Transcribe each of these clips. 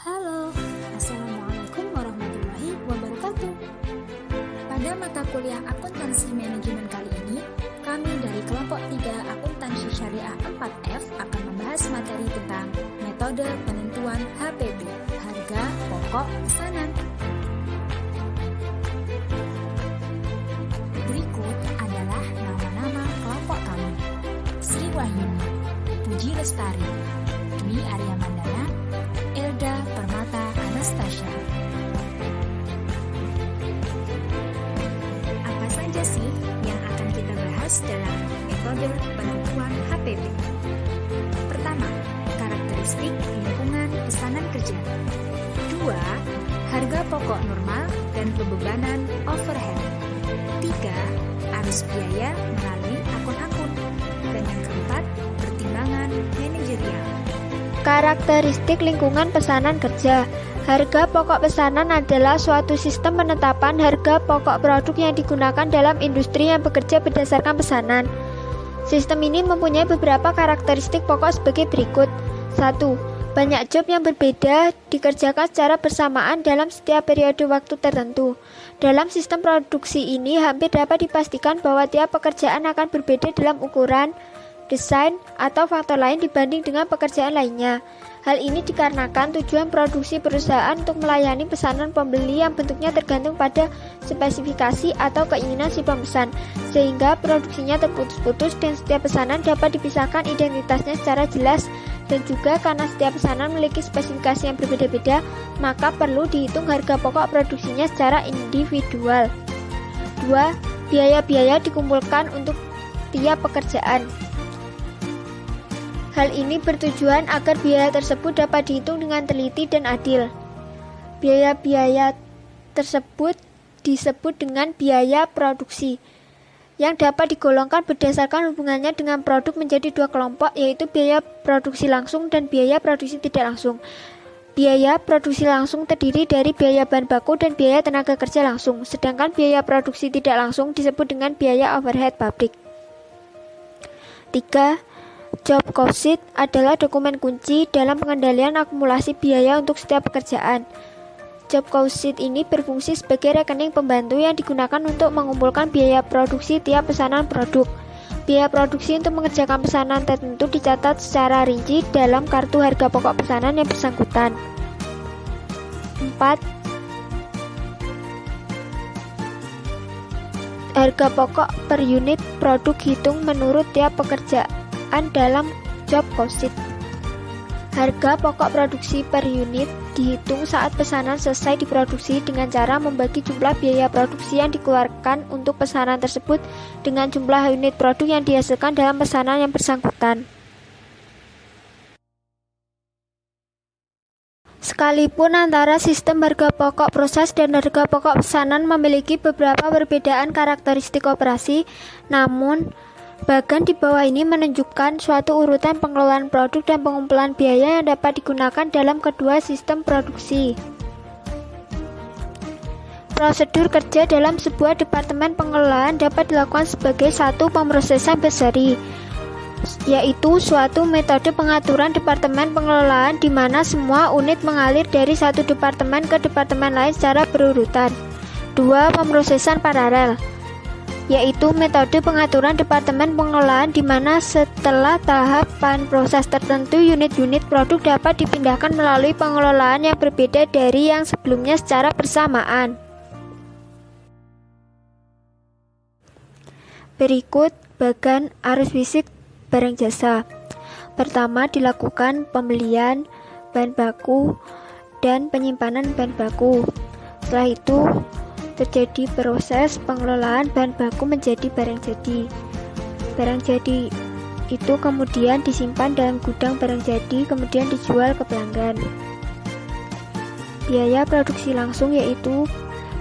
Halo, Assalamualaikum warahmatullahi wabarakatuh. Pada mata kuliah akuntansi manajemen kali ini, kami dari kelompok 3 akuntansi syariah 4F akan membahas materi tentang metode penentuan HPP, harga pokok pesanan. Berikut adalah nama-nama kelompok kami: Sri Wahyuni, Puji Lestari, Dwi Arya Mandana, Elda Permata Anastasia. Apa saja sih yang akan kita bahas dalam metode penentuan HPP? Pertama, karakteristik lingkungan pesanan kerja. 2. Harga pokok normal dan kebebanan overhead. 3. Arus biaya melalui akun-akun. Dan yang keempat, pertimbangan manajerial. Karakteristik lingkungan pesanan kerja. Harga pokok pesanan adalah suatu sistem penetapan harga pokok produk yang digunakan dalam industri yang bekerja berdasarkan pesanan. Sistem ini mempunyai beberapa karakteristik pokok sebagai berikut. 1. Banyak job yang berbeda dikerjakan secara bersamaan dalam setiap periode waktu tertentu. Dalam sistem produksi ini hampir dapat dipastikan bahwa tiap pekerjaan akan berbeda dalam ukuran, desain, atau faktor lain dibanding dengan pekerjaan lainnya. Hal ini dikarenakan tujuan produksi perusahaan untuk melayani pesanan pembeli yang bentuknya tergantung pada spesifikasi atau keinginan si pemesan, sehingga produksinya terputus-putus dan setiap pesanan dapat dipisahkan identitasnya secara jelas. Dan juga karena setiap pesanan memiliki spesifikasi yang berbeda-beda, maka perlu dihitung harga pokok produksinya secara individual. 2. Biaya-biaya dikumpulkan untuk tiap pekerjaan. Hal ini bertujuan agar biaya tersebut dapat dihitung dengan teliti dan adil. Biaya-biaya tersebut disebut dengan biaya produksi, yang dapat digolongkan berdasarkan hubungannya dengan produk menjadi dua kelompok, yaitu biaya produksi langsung dan biaya produksi tidak langsung. Biaya produksi langsung terdiri dari biaya bahan baku dan biaya tenaga kerja langsung, sedangkan biaya produksi tidak langsung disebut dengan biaya overhead pabrik. 3. Job cost sheet adalah dokumen kunci dalam pengendalian akumulasi biaya untuk setiap pekerjaan. Job cost sheet ini berfungsi sebagai rekening pembantu yang digunakan untuk mengumpulkan biaya produksi tiap pesanan produk. Biaya produksi untuk mengerjakan pesanan tertentu dicatat secara rinci dalam kartu harga pokok pesanan yang bersangkutan. 4. Harga pokok per unit produk hitung menurut tiap pekerjaan dalam job cost sheet. Harga pokok produksi per unit dihitung saat pesanan selesai diproduksi dengan cara membagi jumlah biaya produksi yang dikeluarkan untuk pesanan tersebut dengan jumlah unit produk yang dihasilkan dalam pesanan yang bersangkutan. Sekalipun antara sistem harga pokok proses dan harga pokok pesanan memiliki beberapa perbedaan karakteristik operasi, namun bagan di bawah ini menunjukkan suatu urutan pengelolaan produk dan pengumpulan biaya yang dapat digunakan dalam kedua sistem produksi. Prosedur kerja dalam sebuah departemen pengelolaan dapat dilakukan sebagai satu pemrosesan berseri, yaitu suatu metode pengaturan departemen pengelolaan di mana semua unit mengalir dari satu departemen ke departemen lain secara berurutan. 2. Pemrosesan paralel, yaitu metode pengaturan departemen pengelolaan di mana setelah tahapan proses tertentu unit-unit produk dapat dipindahkan melalui pengelolaan yang berbeda dari yang sebelumnya secara bersamaan. Berikut bagan arus fisik barang jasa. Pertama, dilakukan pembelian bahan baku dan penyimpanan bahan baku. Setelah itu terjadi proses pengelolaan bahan baku menjadi barang jadi. Barang jadi itu kemudian disimpan dalam gudang barang jadi, kemudian dijual ke pelanggan. Biaya produksi langsung yaitu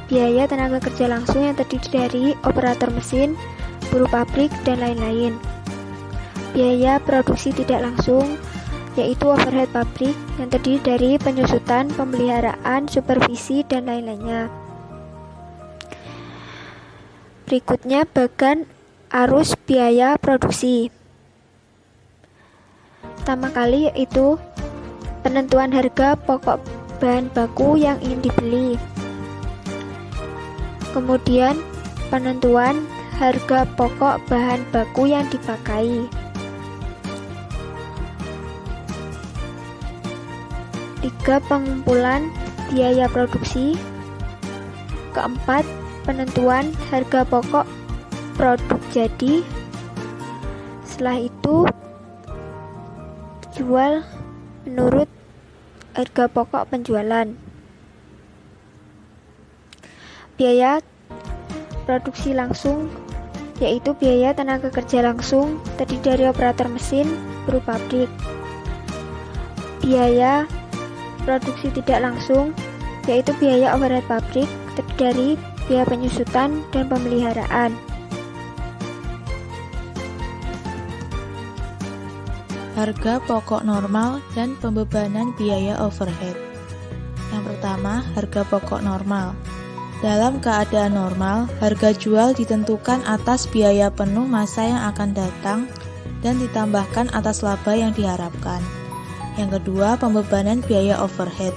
biaya tenaga kerja langsung yang terdiri dari operator mesin, buruh pabrik, dan lain-lain. Biaya produksi tidak langsung yaitu overhead pabrik yang terdiri dari penyusutan, pemeliharaan, supervisi, dan lain-lainnya. Berikutnya bagan arus biaya produksi. Pertama kali yaitu penentuan harga pokok bahan baku yang ingin dibeli. Kemudian, penentuan harga pokok bahan baku yang dipakai. 3. Pengumpulan biaya produksi. Keempat, penentuan harga pokok produk jadi. Setelah itu, jual menurut harga pokok penjualan. Biaya produksi langsung, yaitu biaya tenaga kerja langsung terdiri dari operator mesin, buruh pabrik. Biaya produksi tidak langsung, yaitu biaya overhead pabrik terdiri dari biaya penyusutan dan pemeliharaan. Harga pokok normal dan pembebanan biaya overhead. Yang pertama, harga pokok normal. Dalam keadaan normal, harga jual ditentukan atas biaya penuh masa yang akan datang dan ditambahkan atas laba yang diharapkan. Yang kedua, pembebanan biaya overhead.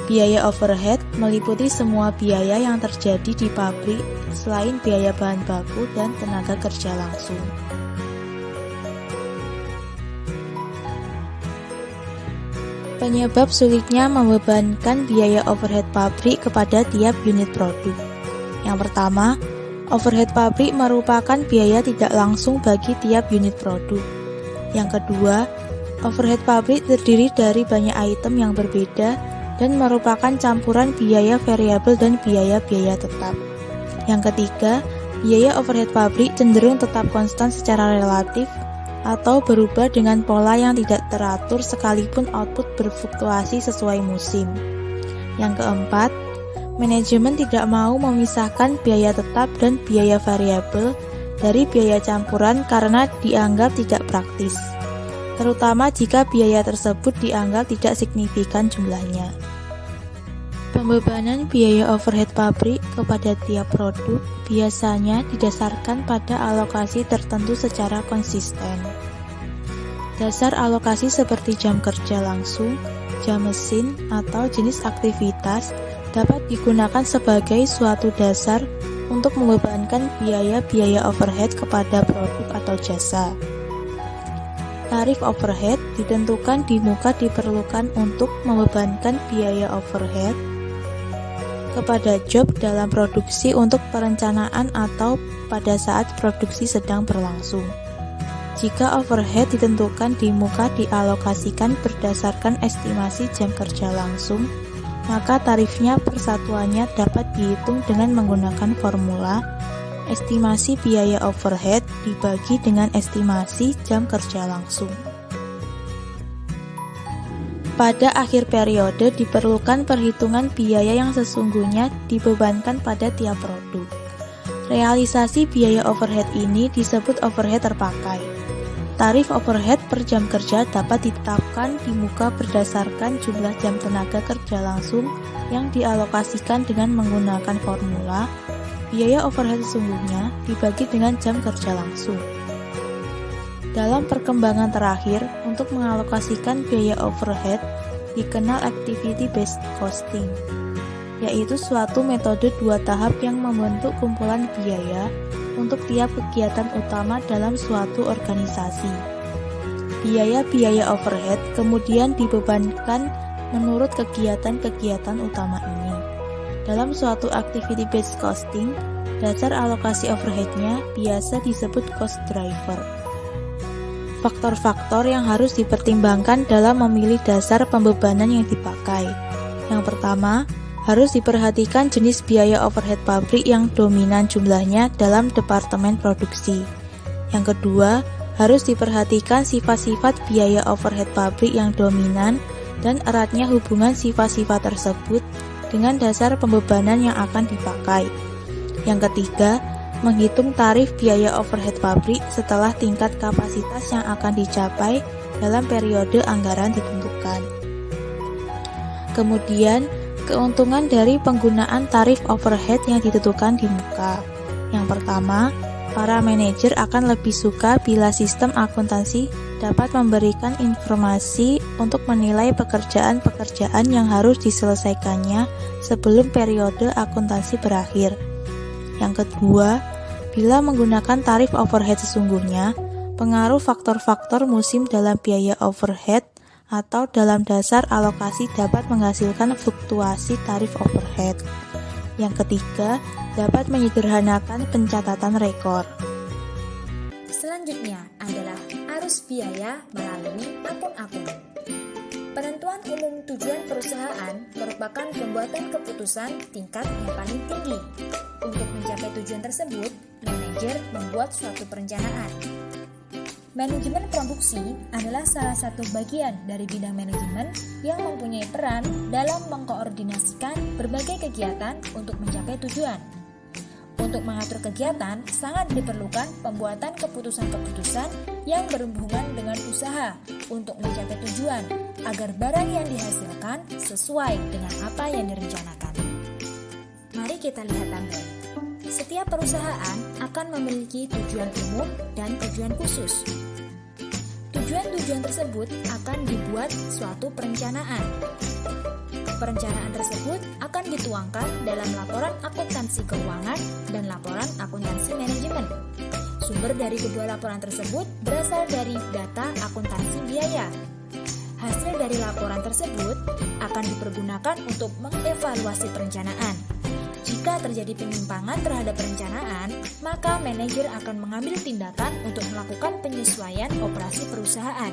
Biaya overhead meliputi semua biaya yang terjadi di pabrik selain biaya bahan baku dan tenaga kerja langsung. Penyebab sulitnya membebankan biaya overhead pabrik kepada tiap unit produk. Yang pertama, overhead pabrik merupakan biaya tidak langsung bagi tiap unit produk. Yang kedua, overhead pabrik terdiri dari banyak item yang berbeda dan merupakan campuran biaya variabel dan biaya-biaya tetap. Yang ketiga, biaya overhead pabrik cenderung tetap konstan secara relatif atau berubah dengan pola yang tidak teratur sekalipun output berfluktuasi sesuai musim. Yang keempat, manajemen tidak mau memisahkan biaya tetap dan biaya variabel dari biaya campuran karena dianggap tidak praktis, terutama jika biaya tersebut dianggap tidak signifikan jumlahnya. Pembebanan biaya overhead pabrik kepada tiap produk biasanya didasarkan pada alokasi tertentu secara konsisten. Dasar alokasi seperti jam kerja langsung, jam mesin, atau jenis aktivitas dapat digunakan sebagai suatu dasar untuk membebankan biaya-biaya overhead kepada produk atau jasa. Tarif overhead ditentukan di muka diperlukan untuk membebankan biaya overhead kepada job dalam produksi untuk perencanaan atau pada saat produksi sedang berlangsung. Jika overhead ditentukan di muka dialokasikan berdasarkan estimasi jam kerja langsung, maka tarifnya per satuannya dapat dihitung dengan menggunakan formula estimasi biaya overhead dibagi dengan estimasi jam kerja langsung. Pada akhir periode diperlukan perhitungan biaya yang sesungguhnya dibebankan pada tiap produk. Realisasi biaya overhead ini disebut overhead terpakai. Tarif overhead per jam kerja dapat ditetapkan di muka berdasarkan jumlah jam tenaga kerja langsung yang dialokasikan dengan menggunakan formula biaya overhead sesungguhnya dibagi dengan jam kerja langsung. Dalam perkembangan terakhir, untuk mengalokasikan biaya overhead dikenal activity-based costing, yaitu suatu metode dua tahap yang membentuk kumpulan biaya untuk tiap kegiatan utama dalam suatu organisasi. Biaya-biaya overhead kemudian dibebankan menurut kegiatan-kegiatan utama ini. Dalam suatu activity-based costing, dasar alokasi overheadnya biasa disebut cost driver. Faktor-faktor yang harus dipertimbangkan dalam memilih dasar pembebanan yang dipakai. Yang pertama, harus diperhatikan jenis biaya overhead pabrik yang dominan jumlahnya dalam departemen produksi. Yang kedua, harus diperhatikan sifat-sifat biaya overhead pabrik yang dominan dan eratnya hubungan sifat-sifat tersebut dengan dasar pembebanan yang akan dipakai. Yang ketiga, menghitung tarif biaya overhead pabrik setelah tingkat kapasitas yang akan dicapai dalam periode anggaran ditentukan. Kemudian, keuntungan dari penggunaan tarif overhead yang ditentukan di muka. Yang pertama, para manajer akan lebih suka bila sistem akuntansi dapat memberikan informasi untuk menilai pekerjaan-pekerjaan yang harus diselesaikannya sebelum periode akuntansi berakhir. Yang kedua, bila menggunakan tarif overhead sesungguhnya, pengaruh faktor-faktor musim dalam biaya overhead atau dalam dasar alokasi dapat menghasilkan fluktuasi tarif overhead. Yang ketiga, dapat menyederhanakan pencatatan rekor. Selanjutnya adalah arus biaya melalui akun-akun. Penentuan umum tujuan perusahaan merupakan pembuatan keputusan tingkat yang paling tinggi. Untuk mencapai tujuan tersebut, manajer membuat suatu perencanaan. Manajemen produksi adalah salah satu bagian dari bidang manajemen yang mempunyai peran dalam mengkoordinasikan berbagai kegiatan untuk mencapai tujuan. Untuk mengatur kegiatan, sangat diperlukan pembuatan keputusan-keputusan yang berhubungan dengan usaha untuk mencapai tujuan, agar barang yang dihasilkan sesuai dengan apa yang direncanakan. Mari kita lihat tabel. Setiap perusahaan akan memiliki tujuan umum dan tujuan khusus. Tujuan-tujuan tersebut akan dibuat suatu perencanaan. Perencanaan tersebut akan dituangkan dalam laporan akuntansi keuangan dan laporan akuntansi manajemen. Sumber dari kedua laporan tersebut berasal dari data akuntansi biaya. Hasil dari laporan tersebut akan dipergunakan untuk mengevaluasi perencanaan. Jika terjadi penyimpangan terhadap perencanaan, maka manajer akan mengambil tindakan untuk melakukan penyesuaian operasi perusahaan.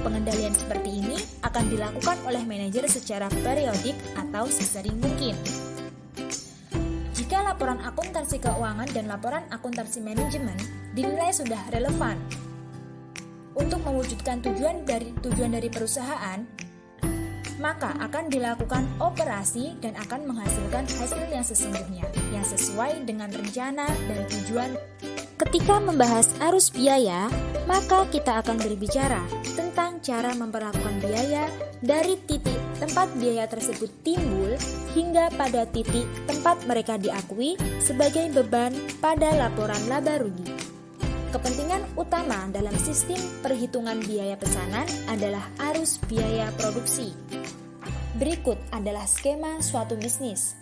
Pengendalian seperti ini akan dilakukan oleh manajer secara periodik atau sesering mungkin. Jika laporan akuntansi keuangan dan laporan akuntansi manajemen dinilai sudah relevan untuk mewujudkan tujuan dari perusahaan, maka akan dilakukan operasi dan akan menghasilkan hasil yang sesungguhnya, yang sesuai dengan rencana dan tujuan. Ketika membahas arus biaya, maka kita akan berbicara tentang cara memperlakukan biaya dari titik tempat biaya tersebut timbul hingga pada titik tempat mereka diakui sebagai beban pada laporan laba rugi. Kepentingan utama dalam sistem perhitungan biaya pesanan adalah arus biaya produksi. Berikut adalah skema suatu bisnis.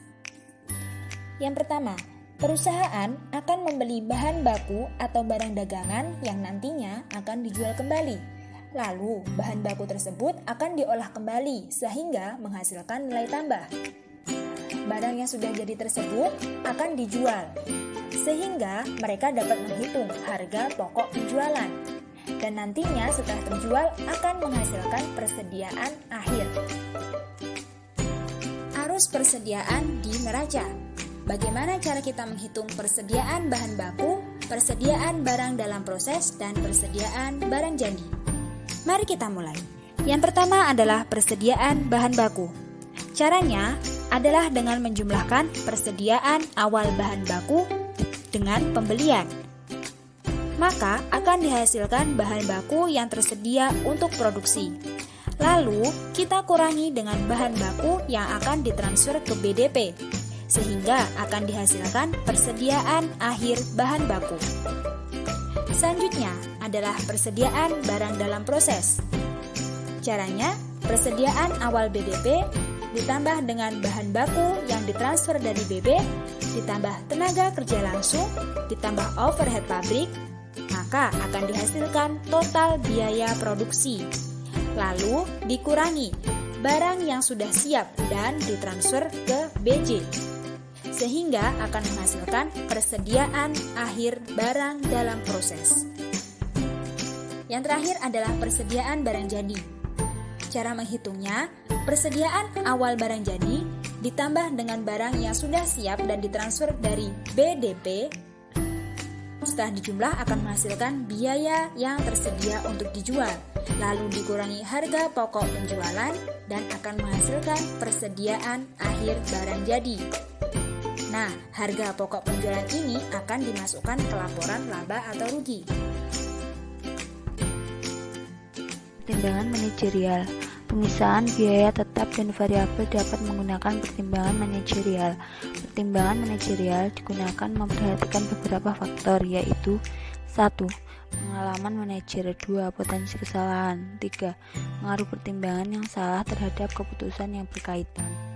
Yang pertama, perusahaan akan membeli bahan baku atau barang dagangan yang nantinya akan dijual kembali. Lalu, bahan baku tersebut akan diolah kembali sehingga menghasilkan nilai tambah. Barang yang sudah jadi tersebut akan dijual, sehingga mereka dapat menghitung harga pokok penjualan. Dan nantinya setelah terjual akan menghasilkan persediaan akhir. Arus persediaan di neraca. Bagaimana cara kita menghitung persediaan bahan baku, persediaan barang dalam proses, dan persediaan barang jadi? Mari kita mulai. Yang pertama adalah persediaan bahan baku. Caranya adalah dengan menjumlahkan persediaan awal bahan baku dengan pembelian. Maka akan dihasilkan bahan baku yang tersedia untuk produksi. Lalu kita kurangi dengan bahan baku yang akan ditransfer ke BDP, sehingga akan dihasilkan persediaan akhir bahan baku. Selanjutnya adalah persediaan barang dalam proses. Caranya, persediaan awal BDP ditambah dengan bahan baku yang ditransfer dari BB, ditambah tenaga kerja langsung, ditambah overhead pabrik, maka akan dihasilkan total biaya produksi. Lalu dikurangi barang yang sudah siap dan ditransfer ke BJ, sehingga akan menghasilkan persediaan akhir barang dalam proses. Yang terakhir adalah persediaan barang jadi. Cara menghitungnya, persediaan awal barang jadi ditambah dengan barang yang sudah siap dan ditransfer dari BDP. Setelah dijumlah akan menghasilkan biaya yang tersedia untuk dijual, lalu dikurangi harga pokok penjualan dan akan menghasilkan persediaan akhir barang jadi. Nah, harga pokok penjualan ini akan dimasukkan ke laporan laba atau rugi. Pertimbangan manajerial. Pemisahan biaya tetap dan variabel dapat menggunakan pertimbangan manajerial. Pertimbangan manajerial digunakan memperhatikan beberapa faktor, yaitu 1. Pengalaman manajer. 2. Potensi kesalahan. 3. Pengaruh pertimbangan yang salah terhadap keputusan yang berkaitan.